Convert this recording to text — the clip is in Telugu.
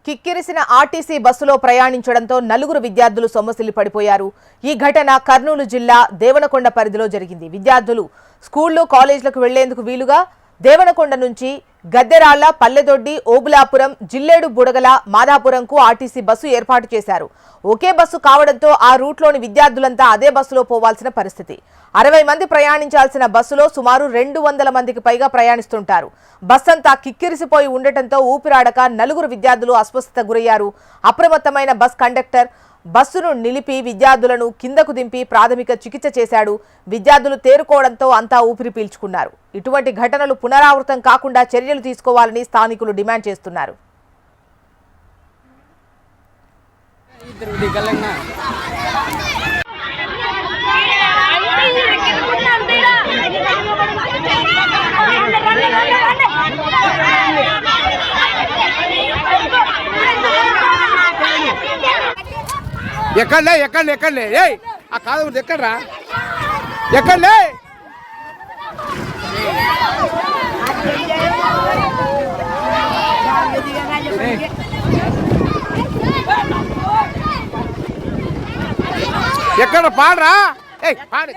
కిక్కిరిసిన ఆర్టీసీ బస్సులో ప్రయాణించడంతో నలుగురు విద్యార్థులు సొమ్మసిల్లి పడిపోయారు. ఈ ఘటన కర్నూలు జిల్లా దేవనకొండ పరిధిలో జరిగింది. విద్యార్థులు స్కూళ్లు కాలేజీలకు వెళ్లేందుకు వీలుగా దేవనకొండ నుంచి గద్దెరాళ్ల, పల్లెదొడ్డి, ఓబులాపురం, జిల్లేడు, బుడగల, మాదాపురంకు ఆర్టీసీ బస్సు ఏర్పాటు చేశారు. ఒకే బస్సు కావడంతో ఆ రూట్లోని విద్యార్థులంతా అదే బస్సులో పోవాల్సిన పరిస్థితి. 60 మంది ప్రయాణించాల్సిన బస్సులో సుమారు 200 మందికి పైగా ప్రయాణిస్తుంటారు. బస్సంతా కిక్కిరిసిపోయి ఉండటంతో ఊపిరాడక నలుగురు విద్యార్థులు అస్వస్థత గురయ్యారు. అప్రమత్తమైన బస్ కండక్టర్ బస్సును నిలిపి విద్యార్థులను కిందకు దింపి ప్రాథమిక చికిత్స చేశాడు. విద్యార్థులు తేరుకోవడంతో అంతా ఊపిరి పీల్చుకున్నారు. ఇటువంటి ఘటనలు పునరావృతం కాకుండా చర్యలు తీసుకోవాలని స్థానికులు డిమాండ్ చేస్తున్నారు. ఎక్కడలే ఏయ్ ఆ కాదు ఎక్కడరా ఎక్కడలే ఎక్కడ పాడరా ఏయ్ పాడు.